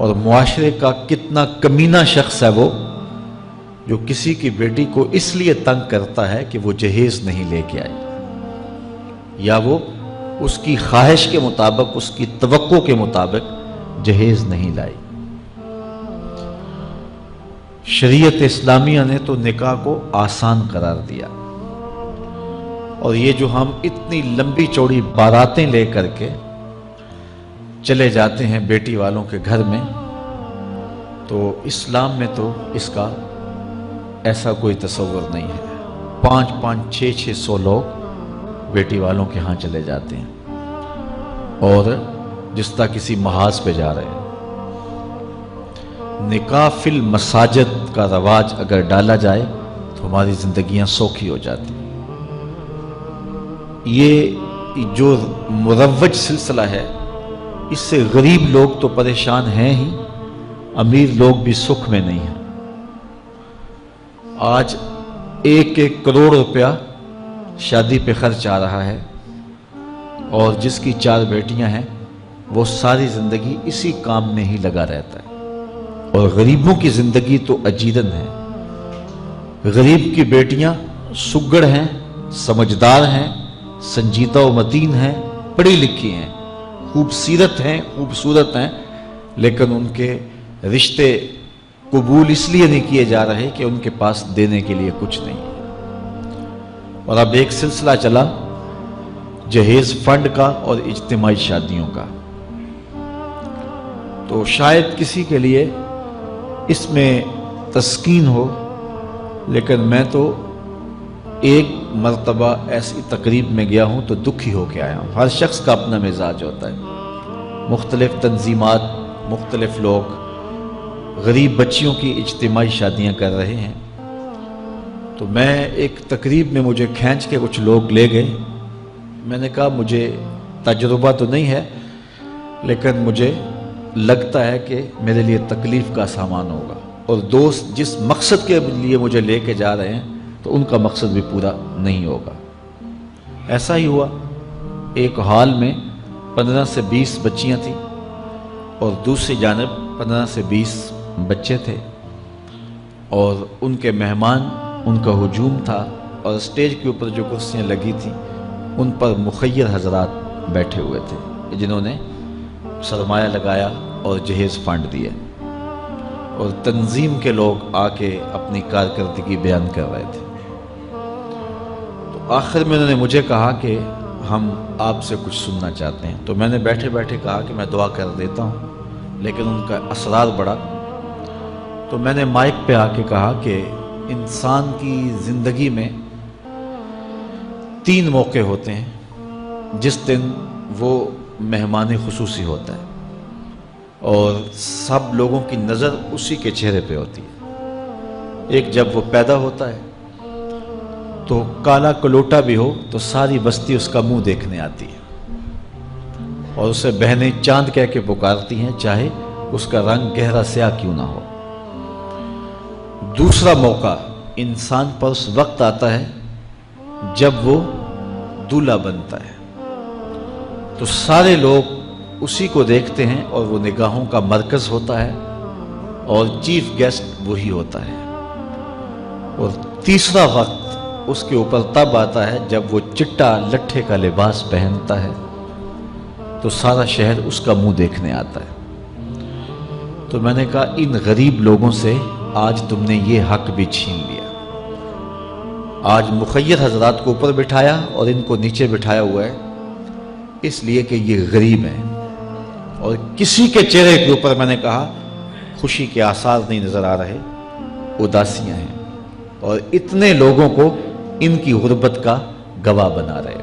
اور معاشرے کا کتنا کمینہ شخص ہے وہ جو کسی کی بیٹی کو اس لیے تنگ کرتا ہے کہ وہ جہیز نہیں لے کے آئی، یا وہ اس کی خواہش کے مطابق، اس کی توقع کے مطابق جہیز نہیں لائی۔ شریعت اسلامیہ نے تو نکاح کو آسان قرار دیا، اور یہ جو ہم اتنی لمبی چوڑی باراتیں لے کر کے چلے جاتے ہیں بیٹی والوں کے گھر میں، تو اسلام میں تو اس کا ایسا کوئی تصور نہیں ہے۔ 500 600 لوگ بیٹی والوں کے ہاں چلے جاتے ہیں، اور جس طرح کسی محاذ پہ جا رہے ہیں۔ نکاح فی المساجد کا رواج اگر ڈالا جائے تو ہماری زندگیاں سوکھی ہو جاتی ہیں۔ یہ جو مروج سلسلہ ہے، اس سے غریب لوگ تو پریشان ہیں ہی، امیر لوگ بھی سکھ میں نہیں ہیں۔ آج 1 کروڑ روپیہ شادی پہ خرچ آ رہا ہے، اور جس کی 4 بیٹیاں ہیں وہ ساری زندگی اسی کام میں ہی لگا رہتا ہے۔ اور غریبوں کی زندگی تو اجیرن ہے۔ غریب کی بیٹیاں سگڑ ہیں، سمجھدار ہیں، سنجیدہ و متین ہیں، پڑھی لکھی ہیں، خوبصورت ہیں، لیکن ان کے رشتے قبول اس لیے نہیں کیے جا رہے کہ ان کے پاس دینے کے لیے کچھ نہیں ہے۔ اور اب ایک سلسلہ چلا جہیز فنڈ کا اور اجتماعی شادیوں کا، تو شاید کسی کے لیے اس میں تسکین ہو، لیکن میں تو ایک مرتبہ ایسی تقریب میں گیا ہوں تو دکھی ہو کے آیا ہوں۔ ہر شخص کا اپنا مزاج ہوتا ہے، مختلف تنظیمات، مختلف لوگ غریب بچیوں کی اجتماعی شادیاں کر رہے ہیں، تو میں ایک تقریب میں مجھے کھینچ کے کچھ لوگ لے گئے۔ میں نے کہا مجھے تجربہ تو نہیں ہے، لیکن مجھے لگتا ہے کہ میرے لیے تکلیف کا سامان ہوگا، اور دوست جس مقصد کے لیے مجھے لے کے جا رہے ہیں تو ان کا مقصد بھی پورا نہیں ہوگا۔ ایسا ہی ہوا، ایک ہال میں 15 سے 20 بچیاں تھیں، اور دوسری جانب 15 سے 20 بچے تھے، اور ان کے مہمان، ان کا ہجوم تھا، اور اسٹیج کے اوپر جو کرسیاں لگی تھیں ان پر مخیر حضرات بیٹھے ہوئے تھے جنہوں نے سرمایہ لگایا اور جہیز فنڈ دیا، اور تنظیم کے لوگ آ کے اپنی کارکردگی بیان کر رہے تھے۔ تو آخر میں انہوں نے مجھے کہا کہ ہم آپ سے کچھ سننا چاہتے ہیں، تو میں نے بیٹھے بیٹھے کہا کہ میں دعا کر دیتا ہوں، لیکن ان کا اصرار بڑھا، تو میں نے مائک پہ آ کے کہا کہ انسان کی زندگی میں 3 موقع ہوتے ہیں جس دن وہ مہمان خصوصی ہوتا ہے، اور سب لوگوں کی نظر اسی کے چہرے پہ ہوتی ہے۔ ایک جب وہ پیدا ہوتا ہے تو کالا کلوٹا بھی ہو تو ساری بستی اس کا منہ دیکھنے آتی ہے، اور اسے بہنیں چاند کہہ کے پکارتی ہیں، چاہے اس کا رنگ گہرا سیاہ کیوں نہ ہو۔ دوسرا موقع انسان پر اس وقت آتا ہے جب وہ دولہا بنتا ہے، تو سارے لوگ اسی کو دیکھتے ہیں، اور وہ نگاہوں کا مرکز ہوتا ہے، اور چیف گیسٹ وہی ہوتا ہے۔ اور تیسرا وقت اس کے اوپر تب آتا ہے جب وہ چٹا لٹھے کا لباس پہنتا ہے، تو سارا شہر اس کا منہ دیکھنے آتا ہے۔ تو میں نے کہا ان غریب لوگوں سے آج تم نے یہ حق بھی چھین لیا۔ آج مخیر حضرات کو اوپر بٹھایا اور ان کو نیچے بٹھایا ہوا ہے، اس لیے کہ یہ غریب ہیں، اور کسی کے چہرے کے اوپر میں نے کہا خوشی کے آثار نہیں نظر آ رہے، اداسیاں ہیں، اور اتنے لوگوں کو ان کی غربت کا گواہ بنا رہے۔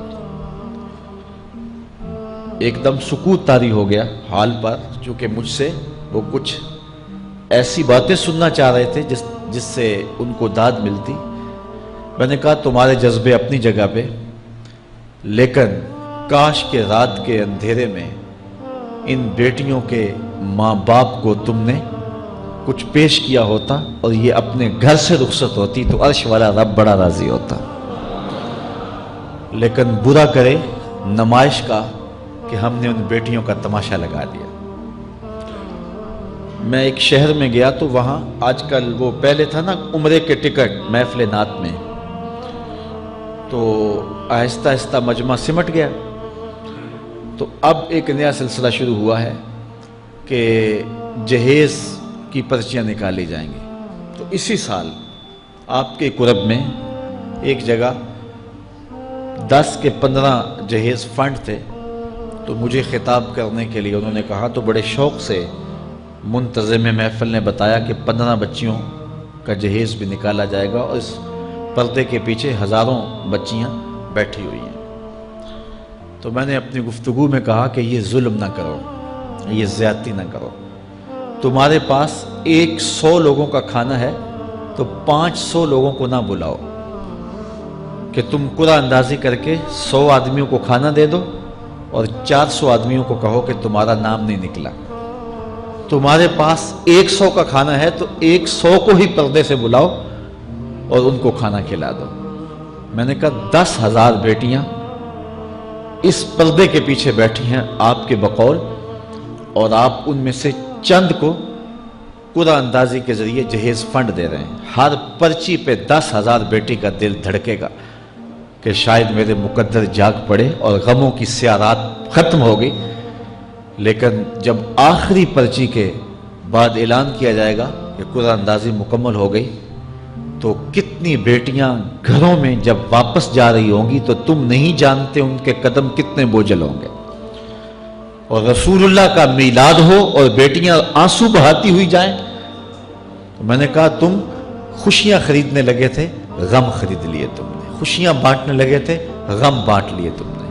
ایک دم سکوت طاری ہو گیا حال پر، چونکہ مجھ سے وہ کچھ ایسی باتیں سننا چاہ رہے تھے جس سے ان کو داد ملتی۔ میں نے کہا تمہارے جذبے اپنی جگہ پہ، لیکن کاش کے رات کے اندھیرے میں ان بیٹیوں کے ماں باپ کو تم نے کچھ پیش کیا ہوتا اور یہ اپنے گھر سے رخصت ہوتی تو عرش والا رب بڑا راضی ہوتا۔ لیکن برا کرے نمائش کا کہ ہم نے ان بیٹیوں کا تماشا لگا دیا۔ میں ایک شہر میں گیا تو وہاں آج کل وہ پہلے تھا نا عمرے کے ٹکٹ محفل نعت میں، تو آہستہ آہستہ مجمع سمٹ گیا، تو اب ایک نیا سلسلہ شروع ہوا ہے کہ جہیز کی پرچیاں نکالی جائیں گی۔ تو اسی سال آپ کے قرب میں ایک جگہ 10 کے 15 جہیز فنڈ تھے، تو مجھے خطاب کرنے کے لیے انہوں نے کہا، تو بڑے شوق سے منتظم محفل نے بتایا کہ 15 بچیوں کا جہیز بھی نکالا جائے گا، اور اس پردے کے پیچھے ہزاروں بچیاں بیٹھی ہوئی ہیں۔ تو میں نے اپنی گفتگو میں کہا کہ یہ ظلم نہ کرو، یہ زیادتی نہ کرو، تمہارے پاس 100 لوگوں کا کھانا ہے تو 500 لوگوں کو نہ بلاؤ کہ تم قرعہ اندازی کر کے 100 آدمیوں کو کھانا دے دو اور 400 آدمیوں کو کہو کہ تمہارا نام نہیں نکلا۔ تمہارے پاس 100 کا کھانا ہے تو 100 کو ہی پردے سے بلاؤ اور ان کو کھانا کھلا دو۔ میں نے کہا 10,000 بیٹیاں اس پردے کے پیچھے بیٹھی ہیں آپ کے بقول، اور آپ ان میں سے چند کو قرعہ اندازی کے ذریعے جہیز فنڈ دے رہے ہیں۔ ہر پرچی پہ 10,000 بیٹی کا دل دھڑکے گا کہ شاید میرے مقدر جاگ پڑے اور غموں کی سیاہ رات ختم ہو گئی، لیکن جب آخری پرچی کے بعد اعلان کیا جائے گا کہ قرعہ اندازی مکمل ہو گئی، تو کتنی بیٹیاں گھروں میں جب واپس جا رہی ہوں گی تو تم نہیں جانتے ان کے قدم کتنے بوجھل ہوں گے، اور رسول اللہ کا میلاد ہو اور بیٹیاں آنسو بہاتی ہوئی جائیں۔ تو میں نے کہا تم خوشیاں خریدنے لگے تھے، غم خرید لیے تم نے، خوشیاں بانٹنے لگے تھے، غم بانٹ لیے تم نے۔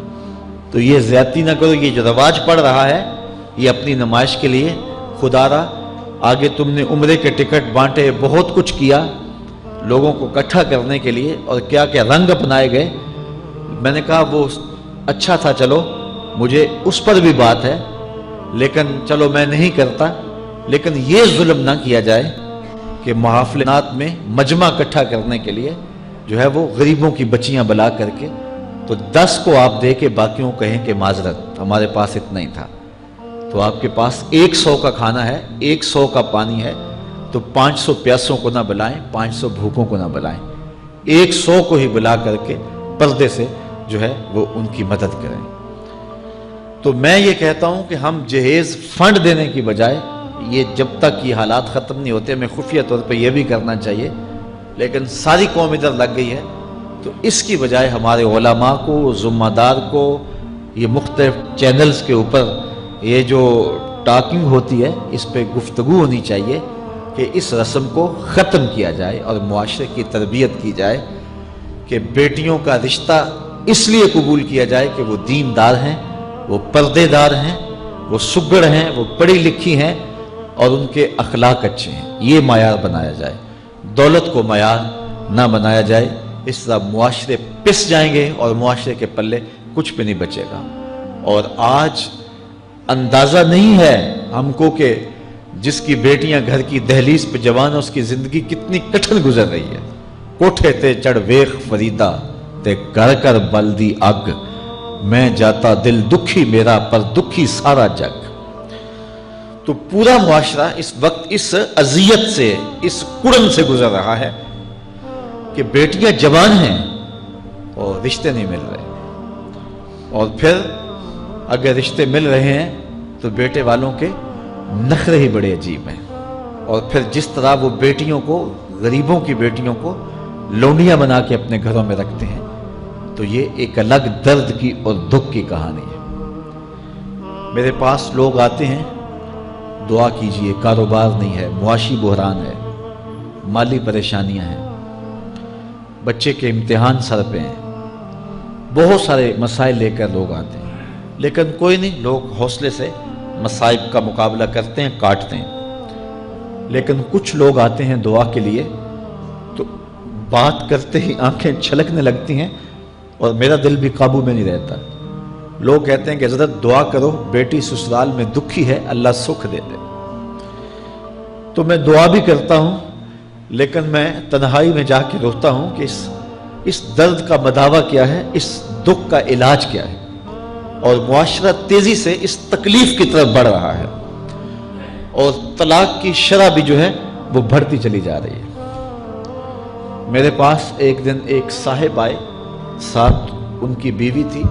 تو یہ زیادتی نہ کرو، یہ جو رواج پڑ رہا ہے یہ اپنی نمائش کے لیے، خدا را آگے تم نے عمرے کے ٹکٹ بانٹے، بہت کچھ کیا لوگوں کو اکٹھا کرنے کے لیے، اور کیا کیا رنگ اپنائے گئے۔ میں نے کہا وہ اچھا تھا، چلو مجھے اس پر بھی بات ہے، لیکن چلو میں نہیں کرتا، لیکن یہ ظلم نہ کیا جائے کہ محافلات میں مجمع اکٹھا کرنے کے لیے جو ہے وہ غریبوں کی بچیاں بلا کر کے تو 10 کو آپ دے کے باقیوں کو کہیں کہ معذرت ہمارے پاس اتنا ہی تھا۔ تو آپ کے پاس 100 کا کھانا ہے، 100 کا پانی ہے، تو 500 پیاسوں کو نہ بلائیں، 500 بھوکوں کو نہ بلائیں، 100 کو ہی بلا کر کے پردے سے جو ہے وہ ان کی مدد کریں۔ تو میں یہ کہتا ہوں کہ ہم جہیز فنڈ دینے کی بجائے، یہ جب تک یہ حالات ختم نہیں ہوتے، ہمیں خفیہ طور پہ یہ بھی کرنا چاہیے، لیکن ساری قوم ادھر لگ گئی ہے، تو اس کی بجائے ہمارے علماء کو، ذمہ دار کو، یہ مختلف چینلز کے اوپر یہ جو ٹاکنگ ہوتی ہے اس پہ گفتگو ہونی چاہیے کہ اس رسم کو ختم کیا جائے اور معاشرے کی تربیت کی جائے کہ بیٹیوں کا رشتہ اس لیے قبول کیا جائے کہ وہ دیندار ہیں، وہ پردے دار ہیں، وہ سگڑ ہیں، وہ پڑھی لکھی ہیں اور ان کے اخلاق اچھے ہیں، یہ معیار بنایا جائے، دولت کو معیار نہ بنایا جائے۔ اس طرح معاشرے پس جائیں گے اور معاشرے کے پلے کچھ بھی نہیں بچے گا۔ اور آج اندازہ نہیں ہے ہم کو کہ جس کی بیٹیاں گھر کی دہلیز پہ جوان ہے اس کی زندگی کتنی کٹھن گزر رہی ہے۔ کوٹھے تے چڑھ ویخ فریدا تے گھر کر بلدی اگ، میں جاتا دل دکھی میرا پر دکھی سارا جگ۔ تو پورا معاشرہ اس وقت اس اذیت سے، اس کڑن سے گزر رہا ہے کہ بیٹیاں جوان ہیں اور رشتے نہیں مل رہے، اور پھر اگر رشتے مل رہے ہیں تو بیٹے والوں کے نخرے ہی بڑے عجیب ہیں، اور پھر جس طرح وہ بیٹیوں کو، غریبوں کی بیٹیوں کو لونڈیاں بنا کے اپنے گھروں میں رکھتے ہیں، تو یہ ایک الگ درد کی اور دکھ کی کہانی ہے۔ میرے پاس لوگ آتے ہیں، دعا کیجئے، کاروبار نہیں ہے، معاشی بحران ہے، مالی پریشانیاں ہیں، بچے کے امتحان سر پہ ہیں، بہت سارے مسائل لے کر لوگ آتے ہیں، لیکن کوئی نہیں، لوگ حوصلے سے مصائب کا مقابلہ کرتے ہیں، کاٹتے ہیں۔ لیکن کچھ لوگ آتے ہیں دعا کے لیے تو بات کرتے ہی آنکھیں چھلکنے لگتی ہیں اور میرا دل بھی قابو میں نہیں رہتا۔ لوگ کہتے ہیں کہ حضرت دعا کرو، بیٹی سسرال میں دکھی ہے، اللہ سکھ دے دے۔ تو میں دعا بھی کرتا ہوں، لیکن میں تنہائی میں جا کے روتا ہوں کہ اس درد کا مداوع کیا ہے، اس دکھ کا علاج کیا ہے، اور معاشرہ تیزی سے اس تکلیف کی طرف بڑھ رہا ہے، اور طلاق کی شرح بھی جو ہے وہ بڑھتی چلی جا رہی ہے۔ میرے پاس ایک دن ایک صاحب آئے، ساتھ ان کی بیوی تھی،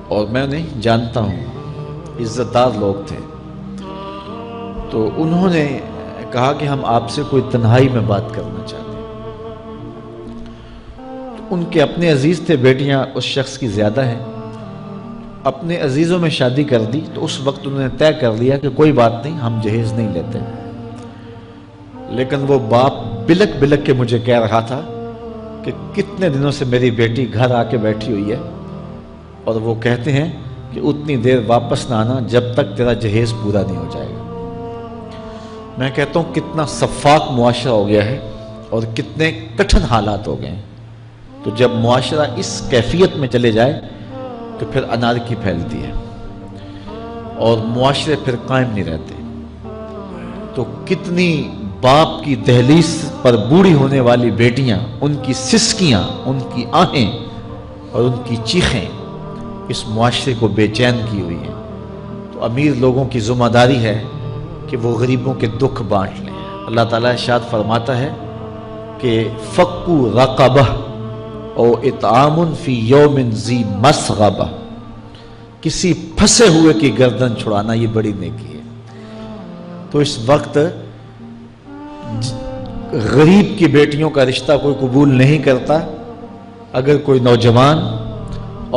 اور میں انہیں جانتا ہوں، عزت دار لوگ تھے۔ تو انہوں نے کہا کہ ہم آپ سے کوئی تنہائی میں بات کرنا چاہتے ہیں۔ تو ان کے اپنے عزیز تھے، بیٹیاں اس شخص کی زیادہ ہیں، اپنے عزیزوں میں شادی کر دی۔ تو اس وقت انہوں نے طے کر لیا کہ کوئی بات نہیں، ہم جہیز نہیں لیتے۔ لیکن وہ باپ بلک بلک کے مجھے کہہ رہا تھا کہ کتنے دنوں سے میری بیٹی گھر آ کے بیٹھی ہوئی ہے، اور وہ کہتے ہیں کہ اتنی دیر واپس نہ آنا جب تک تیرا جہیز پورا نہیں ہو جائے گا۔ میں کہتا ہوں کتنا صفاق معاشرہ ہو گیا ہے اور کتنے کٹھن حالات ہو گئے ہیں۔ تو جب معاشرہ اس کیفیت میں چلے جائے تو پھر انارکی پھیلتی ہے اور معاشرے پھر قائم نہیں رہتے۔ تو کتنی باپ کی دہلیز پر بوڑھی ہونے والی بیٹیاں، ان کی سسکیاں، ان کی آہیں اور ان کی چیخیں اس معاشرے کو بے چین کی ہوئی ہیں۔ تو امیر لوگوں کی ذمہ داری ہے کہ وہ غریبوں کے دکھ بانٹ لیں۔ اللہ تعالیٰ ارشاد فرماتا ہے کہ فکو رقبہ او اطعام فی یوم ذی مسغبہ، کسی پھنسے ہوئے کی گردن چھڑانا یہ بڑی نیکی ہے۔ تو اس وقت غریب کی بیٹیوں کا رشتہ کوئی قبول نہیں کرتا۔ اگر کوئی نوجوان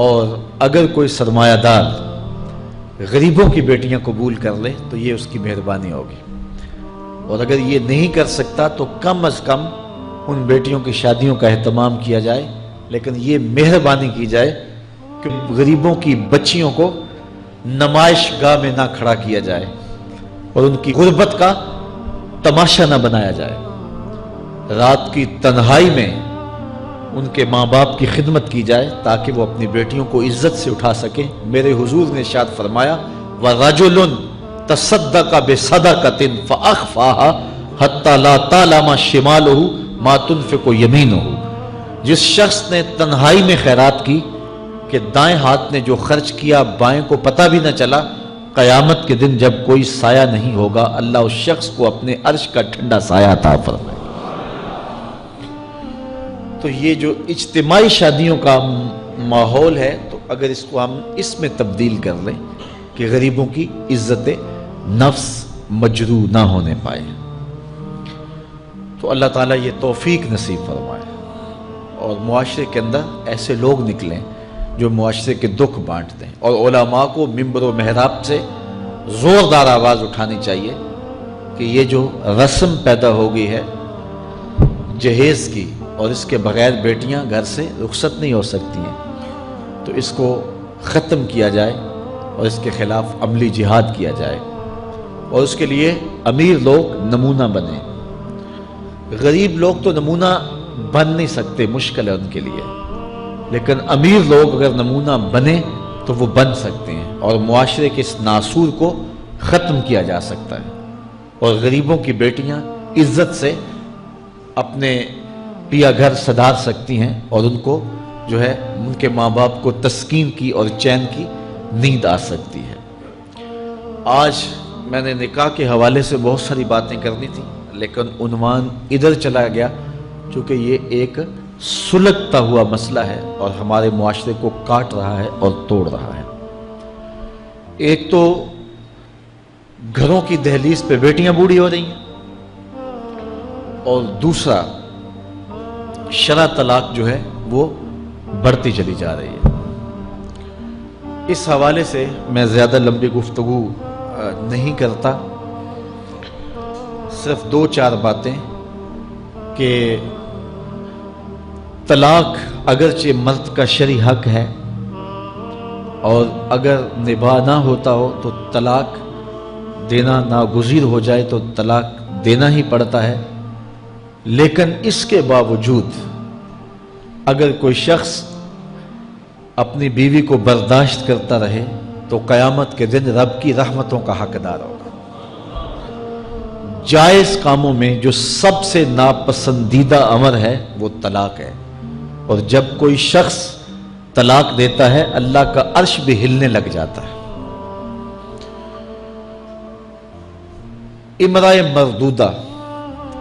اور اگر کوئی سرمایہ دار غریبوں کی بیٹیاں قبول کر لے تو یہ اس کی مہربانی ہوگی، اور اگر یہ نہیں کر سکتا تو کم از کم ان بیٹیوں کی شادیوں کا اہتمام کیا جائے، لیکن یہ مہربانی کی جائے کہ غریبوں کی بچیوں کو نمائش گاہ میں نہ کھڑا کیا جائے اور ان کی غربت کا تماشا نہ بنایا جائے۔ رات کی تنہائی میں ان کے ماں باپ کی خدمت کی جائے تاکہ وہ اپنی بیٹیوں کو عزت سے اٹھا سکیں۔ میرے حضور نے ارشاد فرمایا وَرَجُلٌ تَصَدَّقَ بِصَدَقَةٍ فَأَخْفَاهَا حَتَّى لَا تَعْلَمَ شِمَالُهُ مَا تُنْفِقُ يَمِينُهُ، جس شخص نے تنہائی میں خیرات کی کہ دائیں ہاتھ نے جو خرچ کیا بائیں کو پتہ بھی نہ چلا، قیامت کے دن جب کوئی سایہ نہیں ہوگا اللہ اس شخص کو اپنے عرش کا ٹھنڈا سایہ عطا فرمائے۔ تو یہ جو اجتماعی شادیوں کا ماحول ہے، تو اگر اس کو ہم اس میں تبدیل کر لیں کہ غریبوں کی عزت نفس مجروح نہ ہونے پائے، تو اللہ تعالیٰ یہ توفیق نصیب فرمائے اور معاشرے کے اندر ایسے لوگ نکلیں جو معاشرے کے دکھ بانٹتے ہیں۔ اور علماء کو منبر و محراب سے زوردار آواز اٹھانی چاہیے کہ یہ جو رسم پیدا ہو گئی ہے جہیز کی، اور اس کے بغیر بیٹیاں گھر سے رخصت نہیں ہو سکتی ہیں، تو اس کو ختم کیا جائے اور اس کے خلاف عملی جہاد کیا جائے، اور اس کے لیے امیر لوگ نمونہ بنیں۔ غریب لوگ تو نمونہ بن نہیں سکتے، مشکل ہے ان کے لیے، لیکن امیر لوگ اگر نمونہ بنیں تو وہ بن سکتے ہیں اور معاشرے کے اس ناسور کو ختم کیا جا سکتا ہے، اور غریبوں کی بیٹیاں عزت سے اپنے پیا گھر سدھار سکتی ہیں، اور ان کو جو ہے ان کے ماں باپ کو تسکین کی اور چین کی نیند آ سکتی ہے۔ آج میں نے نکاح کے حوالے سے بہت ساری باتیں کرنی تھی، لیکن عنوان ادھر چلا گیا چونکہ یہ ایک سلگتا ہوا مسئلہ ہے اور ہمارے معاشرے کو کاٹ رہا ہے اور توڑ رہا ہے۔ ایک تو گھروں کی دہلیز پہ بیٹیاں بوڑھی ہو رہی ہیں، اور دوسرا شرع طلاق جو ہے وہ بڑھتی چلی جا رہی ہے۔ اس حوالے سے میں زیادہ لمبی گفتگو نہیں کرتا، صرف دو چار باتیں کہ طلاق اگرچہ مرد کا شرعی حق ہے، اور اگر نباہ نہ ہوتا ہو تو طلاق دینا ناگزیر ہو جائے تو طلاق دینا ہی پڑتا ہے، لیکن اس کے باوجود اگر کوئی شخص اپنی بیوی کو برداشت کرتا رہے تو قیامت کے دن رب کی رحمتوں کا حقدار ہوگا۔ جائز کاموں میں جو سب سے ناپسندیدہ امر ہے وہ طلاق ہے، اور جب کوئی شخص طلاق دیتا ہے اللہ کا عرش بھی ہلنے لگ جاتا ہے۔ امرأہ مردودہ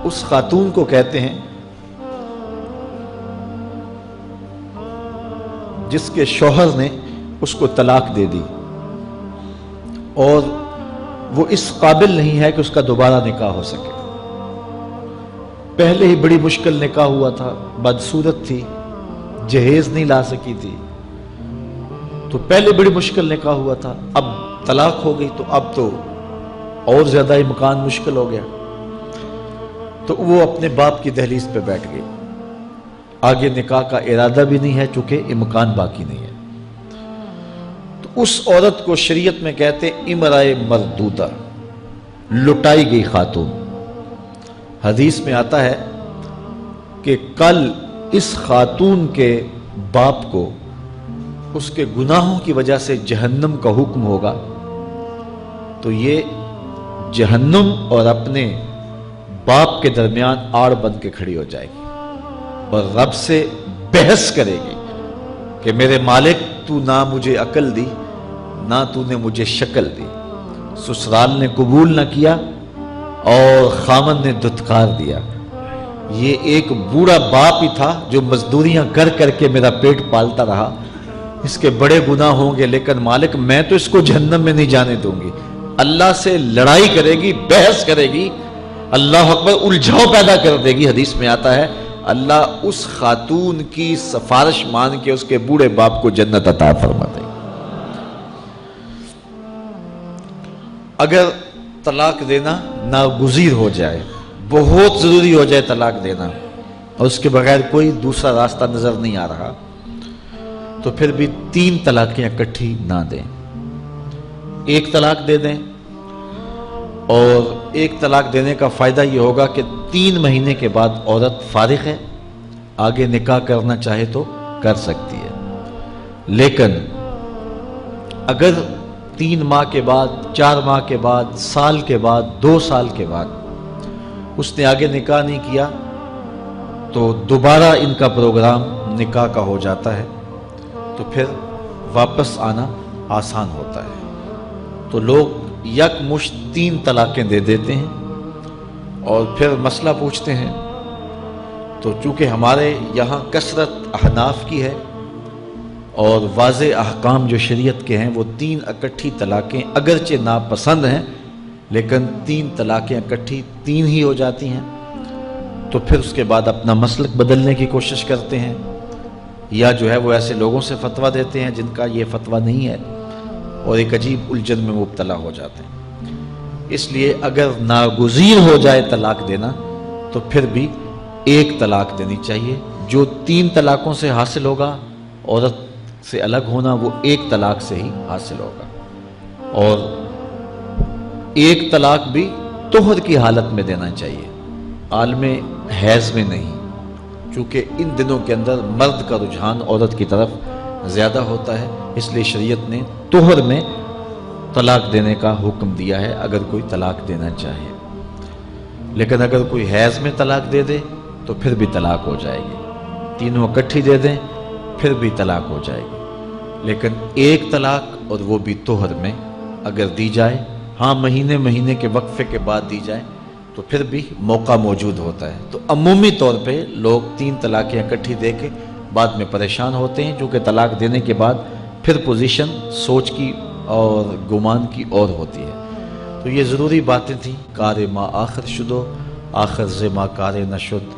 اس خاتون کو کہتے ہیں جس کے شوہر نے اس کو طلاق دے دی اور وہ اس قابل نہیں ہے کہ اس کا دوبارہ نکاح ہو سکے. پہلے ہی بڑی مشکل نکاح ہوا تھا، بدصورت تھی، جہیز نہیں لا سکی تھی، تو پہلے بڑی مشکل نکاح ہوا تھا، اب طلاق ہو گئی تو اب تو اور زیادہ امکان مشکل ہو گیا. تو وہ اپنے باپ کی دہلیز پہ بیٹھ گئی. آگے نکاح کا ارادہ بھی نہیں ہے چونکہ امکان باقی نہیں ہے. تو اس عورت کو شریعت میں کہتے امرأہ مردودہ، لٹائی گئی خاتون. حدیث میں آتا ہے کہ کل اس خاتون کے باپ کو اس کے گناہوں کی وجہ سے جہنم کا حکم ہوگا، تو یہ جہنم اور اپنے باپ کے درمیان آڑ بن کے کھڑی ہو جائے گی اور رب سے بحث کرے گی کہ میرے مالک تو نہ مجھے عقل دی نہ تو نے مجھے شکل دی. سسرال نے قبول نہ کیا اور خامن نے دھتکار دیا. یہ ایک بوڑھا باپ ہی تھا جو مزدوریاں کر کر کے میرا پیٹ پالتا رہا، اس کے بڑے گناہ ہوں گے لیکن مالک میں تو اس کو جہنم میں نہیں جانے دوں گی. اللہ سے لڑائی کرے گی، بحث کرے گی، اللہ اکبر، الجھاؤ پیدا کر دے گی. حدیث میں آتا ہے اللہ اس خاتون کی سفارش مان کے اس کے بوڑھے باپ کو جنت عطا فرما دے گی. اگر طلاق دینا ناگزیر ہو جائے، بہت ضروری ہو جائے طلاق دینا اور اس کے بغیر کوئی دوسرا راستہ نظر نہیں آ رہا، تو پھر بھی 3 طلاقیں اکٹھی نہ دیں. ایک طلاق دے دیں، اور ایک طلاق دینے کا فائدہ یہ ہوگا کہ 3 مہینے کے بعد عورت فارغ ہے، آگے نکاح کرنا چاہے تو کر سکتی ہے. لیکن اگر 3 ماہ کے بعد، 4 ماہ کے بعد، سال کے بعد، 2 سال کے بعد اس نے آگے نکاح نہیں کیا تو دوبارہ ان کا پروگرام نکاح کا ہو جاتا ہے، تو پھر واپس آنا آسان ہوتا ہے. تو لوگ یک مشت 3 طلاقیں دے دیتے ہیں اور پھر مسئلہ پوچھتے ہیں. تو چونکہ ہمارے یہاں کثرت احناف کی ہے اور واضح احکام جو شریعت کے ہیں وہ 3 اکٹھی طلاقیں اگرچہ ناپسند ہیں لیکن 3 طلاقیں اکٹھی 3 ہی ہو جاتی ہیں. تو پھر اس کے بعد اپنا مسلک بدلنے کی کوشش کرتے ہیں، یا جو ہے وہ ایسے لوگوں سے فتویٰ دیتے ہیں جن کا یہ فتویٰ نہیں ہے اور ایک عجیب الجھن میں مبتلا ہو جاتے ہیں. اس لیے اگر ناگزیر ہو جائے طلاق دینا تو پھر بھی 1 طلاق دینی چاہیے. جو 3 طلاقوں سے حاصل ہوگا، عورت سے الگ ہونا، وہ 1 طلاق سے ہی حاصل ہوگا. اور 1 طلاق بھی طہر کی حالت میں دینا چاہیے، عالم حیض میں نہیں، چونکہ ان دنوں کے اندر مرد کا رجحان عورت کی طرف زیادہ ہوتا ہے. اس لیے شریعت نے طہر میں طلاق دینے کا حکم دیا ہے اگر کوئی طلاق دینا چاہے. لیکن اگر کوئی حیض میں طلاق دے دے تو پھر بھی طلاق ہو جائے گی. 3 اکٹھی دے دیں پھر بھی طلاق ہو جائے گی. لیکن 1 طلاق اور وہ بھی طہر میں اگر دی جائے، ہاں مہینے کے وقفے کے بعد دی جائے تو پھر بھی موقع موجود ہوتا ہے. تو عمومی طور پہ لوگ 3 طلاقیں اکٹھی دے کے بعد میں پریشان ہوتے ہیں، کیونکہ طلاق دینے کے بعد پھر پوزیشن سوچ کی اور گمان کی اور ہوتی ہے. تو یہ ضروری باتیں تھیں. کار ما آخر شدو آخر ز ما کار نشد.